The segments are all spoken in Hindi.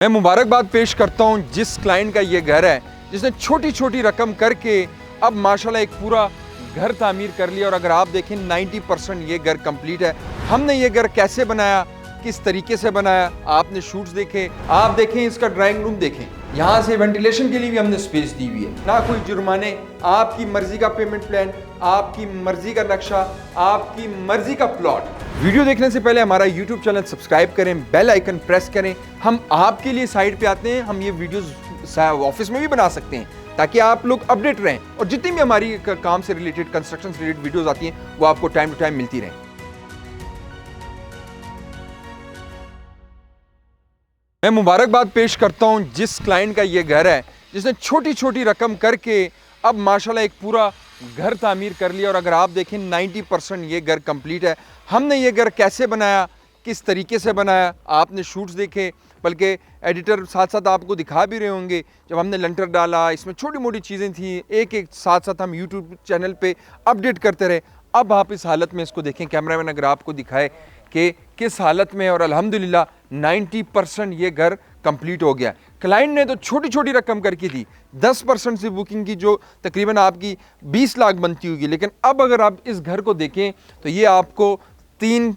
मैं मुबारकबाद पेश करता हूं जिस क्लाइंट का ये घर है, जिसने छोटी छोटी रकम करके अब माशाल्लाह एक पूरा घर तामीर कर लिया। और अगर आप देखें 90% ये घर कंप्लीट है। हमने ये घर कैसे बनाया, किस तरीके से बनाया, आपने शूट्स देखे, आप देखें इसका ड्राइंग रूम देखें, यहाँ से वेंटिलेशन के लिए भी हमने स्पेस दी हुई है। ना कोई जुर्माने, आपकी मर्जी का पेमेंट प्लान, आपकी मर्जी का नक्शा, आपकी मर्जी का प्लॉट। वीडियो देखने से पहले हमारा YouTube चैनल सब्सक्राइब करें, बेल आइकन प्रेस करें। हम आपके लिए साइड पे आते हैं, हम ये वीडियोस ऑफिस में भी बना सकते हैं ताकि आप लोग अपडेट रहें और जितनी भी हमारी काम से रिलेटेड, कंस्ट्रक्शन से रिलेटेड वीडियोस आती हैं वो आपको टाइम टू टाइम मिलती रहें। मैं मुबारकबाद पेश करता हूं जिस क्लाइंट का ये घर है, जिसने छोटी छोटी रकम करके अब माशाल्लाह एक पूरा घर तामीर कर लिया। और अगर आप देखें 90% ये घर कंप्लीट है। हमने ये घर कैसे बनाया, किस तरीके से बनाया, आपने शूट्स देखे, बल्कि एडिटर साथ साथ आपको दिखा भी रहे होंगे। जब हमने लंटर डाला, इसमें छोटी मोटी चीज़ें थी, एक एक साथ साथ हम यूट्यूब चैनल पे अपडेट करते रहे। अब आप इस हालत में इसको देखें, कैमरामैन अगर आपको दिखाए कि किस हालत में, और अल्हम्दुलिल्लाह 90% ये घर कंप्लीट हो गया। क्लाइंट ने तो छोटी छोटी रकम करके दी, 10% से बुकिंग की, जो तकरीबन आपकी 20 लाख बनती होगी। लेकिन अब अगर आप इस घर को देखें तो ये आपको 3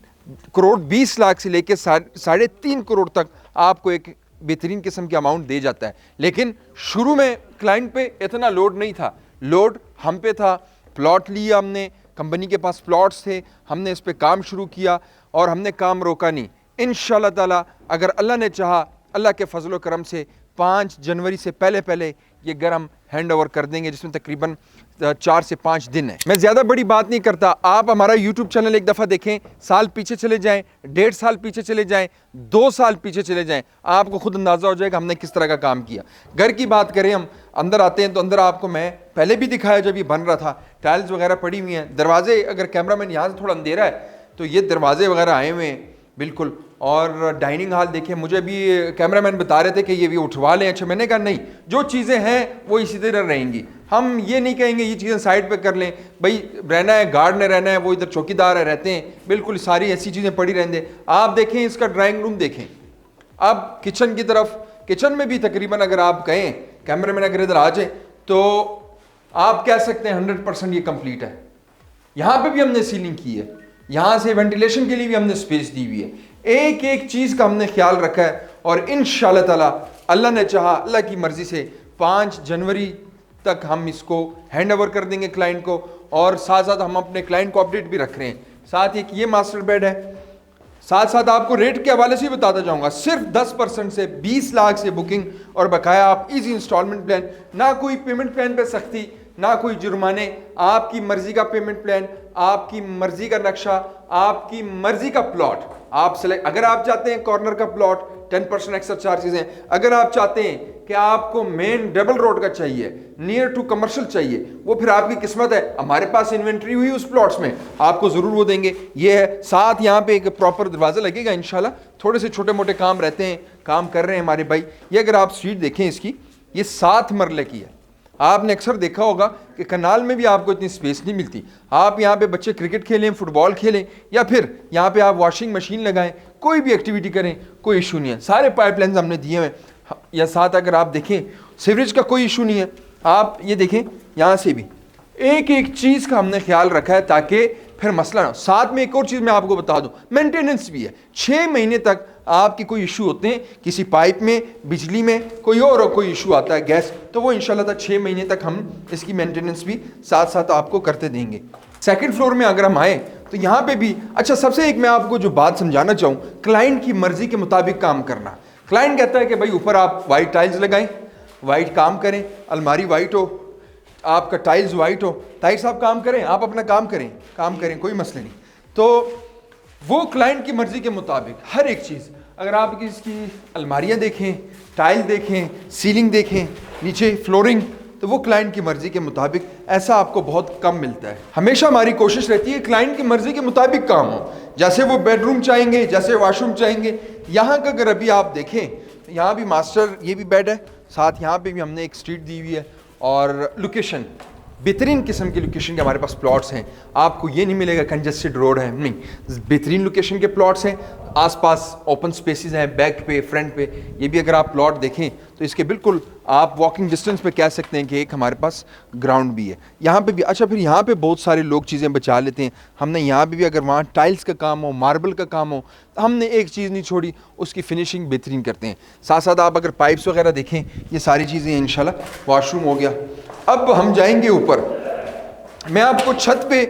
करोड़ 20 लाख से लेकर 3.5 करोड़ तक आपको एक बेहतरीन किस्म की अमाउंट दे जाता है। लेकिन शुरू में क्लाइंट पे इतना लोड नहीं था, लोड हम पे था। प्लॉट लिया हमने, कंपनी के पास प्लॉट्स थे, हमने इस पे काम शुरू किया और हमने काम रोका नहीं। इंशाअल्लाह ताला अगर अल्लाह ने चाहा, अल्लाह के फजल करम से 5 जनवरी से पहले ये घर हम हैंड ओवर कर देंगे, जिसमें तकरीबन 4 से 5 दिन है। मैं ज़्यादा बड़ी बात नहीं करता, आप हमारा YouTube चैनल एक दफ़ा देखें, साल पीछे चले जाएं, 1.5 साल पीछे चले जाएं, 2 साल पीछे चले जाएं, आपको खुद अंदाज़ा हो जाएगा हमने किस तरह का काम किया। घर की बात करें, हम अंदर आते हैं तो अंदर आपको मैं पहले भी दिखाया जब ये बन रहा था, टाइल्स वगैरह पड़ी हुई हैं। दरवाजे, अगर कैमरामैन यहाँ से थोड़ा अंधेरा है तो ये दरवाजे वगैरह आए हुए हैं बिल्कुल। और डाइनिंग हॉल देखें, मुझे भी कैमरामैन बता रहे थे कि ये भी उठवा लें। अच्छा, मैंने कहा नहीं, जो चीज़ें हैं वो इसी तरह रहेंगी। हम ये नहीं कहेंगे ये चीज़ें साइड पे कर लें, भाई रहना है, गार्ड ने रहना है, वो इधर चौकीदार है, रहते हैं, बिल्कुल सारी ऐसी चीज़ें पड़ी रहने। आप देखें इसका ड्राइंग रूम देखें। अब किचन की तरफ, किचन में भी तकरीबन अगर आप कहें, कैमरामैन अगर इधर आ जाए तो आप कह सकते हैं 100% ये कंप्लीट है। यहाँ पे भी हमने सीलिंग की है, यहाँ से वेंटिलेशन के लिए भी हमने स्पेस दी हुई है। एक एक चीज़ का हमने ख्याल रखा है और इंशाअल्लाह ताला अल्लाह ने चाहा, अल्लाह की मर्जी से 5 जनवरी तक हम इसको हैंड ओवर कर देंगे क्लाइंट को। और साथ साथ हम अपने क्लाइंट को अपडेट भी रख रहे हैं। साथ एक ये मास्टर बेड है, साथ साथ आपको रेट के हवाले से भी बताता जाऊंगा। सिर्फ 10% से 20 लाख से बुकिंग और बकाया आप इजी इंस्टॉलमेंट प्लान, ना कोई पेमेंट प्लान पे सख्ती, ना कोई जुर्माने, आपकी मर्जी का पेमेंट प्लान, आपकी मर्जी का नक्शा, आपकी मर्जी का प्लॉट आप सेलेक्ट। अगर आप चाहते हैं कॉर्नर का प्लॉट, 10% एक्स्ट्रा चार्जेस हैं। अगर आप चाहते हैं कि आपको मेन डबल रोड का चाहिए, नियर टू कमर्शियल चाहिए, वो फिर आपकी किस्मत है। हमारे पास इन्वेंट्री हुई उस प्लॉट्स में, आपको जरूर वो देंगे। ये है, साथ यहाँ पे एक प्रॉपर दरवाजा लगेगा इंशाल्लाह। थोड़े से छोटे मोटे काम रहते हैं, काम कर रहे हैं हमारे भाई। ये अगर आप स्ट्रीट देखें इसकी, ये 7 मरले की है। आपने अक्सर देखा होगा कि कनाल में भी आपको इतनी स्पेस नहीं मिलती। आप यहाँ पे बच्चे क्रिकेट खेलें, फुटबॉल खेलें, या फिर यहाँ पे आप वॉशिंग मशीन लगाएं, कोई भी एक्टिविटी करें, कोई इशू नहीं है। सारे पाइपलाइंस हमने दिए हुए हैं। या साथ अगर आप देखें, सीवरेज का कोई इशू नहीं है। आप ये देखें, यहाँ से भी एक एक चीज़ का हमने ख्याल रखा है ताकि फिर मसला ना हो। साथ में एक और चीज़ मैं आपको बता दूं, मेंटेनेंस भी है। 6 महीने तक आपकी कोई इशू होते हैं, किसी पाइप में, बिजली में, कोई इशू आता है, गैस, तो वो इंशाल्लाह तक 6 महीने तक हम इसकी मेंटेनेंस भी साथ साथ आपको करते देंगे। सेकंड फ्लोर में अगर हम आए तो यहाँ पे भी, अच्छा, सबसे एक मैं आपको जो बात समझाना चाहूँ, क्लाइंट की मर्जी के मुताबिक काम करना। क्लाइंट कहता है कि भाई ऊपर आप वाइट टाइल्स लगाएं, वाइट काम करें, अलमारी वाइट हो, आपका टाइल्स वाइट हो, ताहिर साहब काम करें, आप अपना काम करें, कोई मसले नहीं। तो वो क्लाइंट की मर्जी के मुताबिक हर एक चीज़, अगर आप इसकी अलमारियाँ देखें, टाइल देखें, सीलिंग देखें, नीचे फ्लोरिंग, तो वो क्लाइंट की मर्जी के मुताबिक, ऐसा आपको बहुत कम मिलता है। हमेशा हमारी कोशिश रहती है क्लाइंट की मर्जी के मुताबिक काम हो, जैसे वो बेडरूम चाहेंगे, जैसे वॉशरूम चाहेंगे। यहाँ का अगर अभी आप देखें तो यहाँ भी मास्टर, ये भी बेड है, साथ यहाँ पे भी हमने एक स्ट्रीट दी हुई है। और लोकेशन बेहतरीन किस्म की लोकेशन के हमारे पास प्लॉट्स हैं। आपको ये नहीं मिलेगा कंजेस्टेड रोड है, नहीं, बेहतरीन लोकेशन के प्लॉट्स हैं। आसपास ओपन स्पेसेस हैं, बैक पे, फ्रंट पे। ये भी अगर आप प्लॉट देखें तो इसके बिल्कुल आप वॉकिंग डिस्टेंस पे कह सकते हैं कि एक हमारे पास ग्राउंड भी है यहाँ पे भी। अच्छा, फिर यहाँ पे बहुत सारे लोग चीज़ें बचा लेते हैं। हमने यहाँ पे भी अगर वहाँ टाइल्स का काम हो, मार्बल का काम हो, तो हमने एक चीज़ नहीं छोड़ी, उसकी फिनिशिंग बेहतरीन करते हैं। साथ साथ आप अगर पाइप्स वगैरह देखें, ये सारी चीज़ें इंशाल्लाह। वॉशरूम हो गया। अब हम जाएंगे ऊपर, मैं आपको छत पे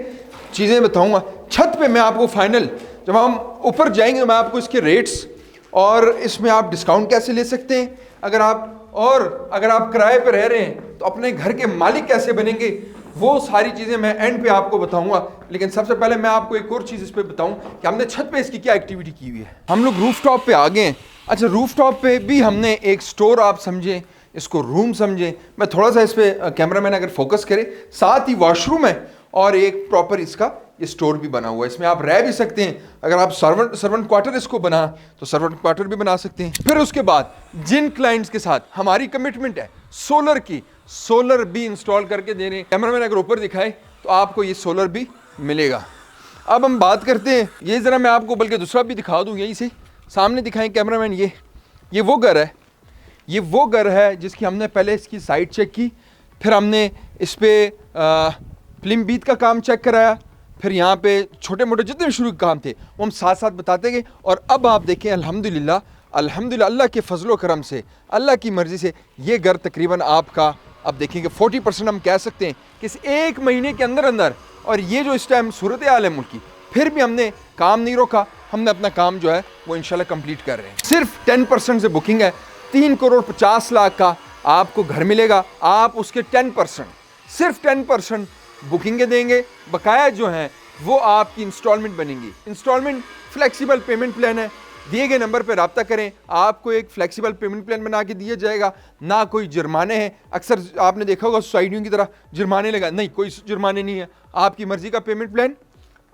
चीज़ें बताऊंगा। छत पे मैं आपको फाइनल, जब हम ऊपर जाएंगे, मैं आपको इसके रेट्स और इसमें आप डिस्काउंट कैसे ले सकते हैं अगर आप किराए पे रह रहे हैं तो अपने घर के मालिक कैसे बनेंगे, वो सारी चीज़ें मैं एंड पे आपको बताऊंगा। लेकिन सबसे पहले मैं आपको एक और चीज़ इस पर बताऊं कि हमने छत पे इसकी क्या एक्टिविटी की हुई है। हम लोग रूफ टॉप पे आ गए हैं। अच्छा, रूफ टॉप पे भी हमने एक स्टोर, आप समझें इसको रूम समझें, मैं थोड़ा सा इस पर कैमरामैन अगर फोकस करे, साथ ही वॉशरूम है और एक प्रॉपर इसका ये स्टोर भी बना हुआ है। इसमें आप रह भी सकते हैं। अगर आप सर्वेंट क्वार्टर इसको बना तो सर्वेंट क्वार्टर भी बना सकते हैं। फिर उसके बाद जिन क्लाइंट्स के साथ हमारी कमिटमेंट है सोलर की, सोलर भी इंस्टॉल करके दे रहे हैं। कैमरामैन अगर ऊपर दिखाए तो आपको ये सोलर भी मिलेगा। अब हम बात करते हैं, ये ज़रा मैं आपको बल्कि दूसरा भी दिखा दूँ, यहीं से सामने दिखाएं कैमरामैन। ये वो घर है, ये वो घर है जिसकी हमने पहले इसकी साइट चेक की, फिर हमने इस पर प्लिम बीत का काम चेक कराया, फिर यहाँ पे छोटे मोटे जितने भी शुरू के काम थे वो हम साथ साथ बताते गए। और अब आप देखें अल्हम्दुलिल्लाह अल्लाह के फजलो करम से, अल्लाह की मर्ज़ी से ये घर तकरीबन आपका अब देखेंगे 40% हम कह सकते हैं कि इस एक महीने के अंदर अंदर। और ये जो इस टाइम सूरत हाल है मुल्क की, फिर भी हमने काम नहीं रोका, हमने अपना काम जो है वो इंशाल्लाह कंप्लीट कर रहे हैं। सिर्फ 10% से बुकिंग है, 3,50,00,000 का आपको घर मिलेगा। आप उसके 10%, सिर्फ 10% बुकिंगें देंगे, बकाया जो हैं वो आपकी इंस्टॉलमेंट बनेंगी। इंस्टॉलमेंट फ्लेक्सिबल पेमेंट प्लान है। दिए गए नंबर पर रब्ता करें, आपको एक फ्लेक्सिबल पेमेंट प्लान बना के दिया जाएगा। ना कोई जुर्माने हैं, अक्सर आपने देखा होगा सोसाइटियों की तरह जुर्माने लगा, नहीं, कोई जुर्माने नहीं है। आपकी मर्ज़ी का पेमेंट प्लान,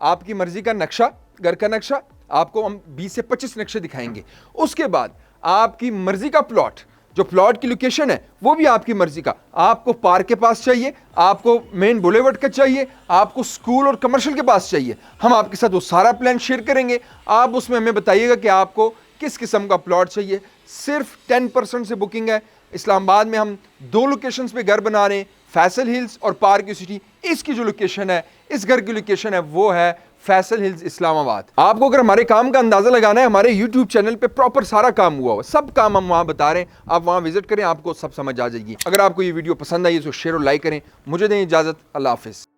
आपकी मर्ज़ी का नक्शा, घर का नक्शा, आपको हम 20 से 25 नक्शे दिखाएंगे। उसके बाद आपकी मर्ज़ी का प्लॉट, जो प्लॉट की लोकेशन है वो भी आपकी मर्जी का। आपको पार्क के पास चाहिए, आपको मेन बुलेवर्ड का चाहिए, आपको स्कूल और कमर्शियल के पास चाहिए, हम आपके साथ वो सारा प्लान शेयर करेंगे। आप उसमें हमें बताइएगा कि आपको किस किस्म का प्लॉट चाहिए। सिर्फ 10% से बुकिंग है। इस्लामाबाद में हम 2 लोकेशंस पे घर बना रहे हैं, फैसल हिल्स और पार्क सिटी। इसकी जो लोकेशन है, इस घर की लोकेशन है, वो है फैसल हिल्स इस्लामाबाद। आपको अगर हमारे काम का अंदाजा लगाना है, हमारे YouTube चैनल पे प्रॉपर सारा काम हुआ हुआ, सब काम हम वहाँ बता रहे हैं। आप वहाँ विजिट करें, आपको सब समझ आ जाएगी। अगर आपको ये वीडियो पसंद आई तो शेयर और लाइक करें। मुझे दें इजाज़त, अल्लाह हाफिज़।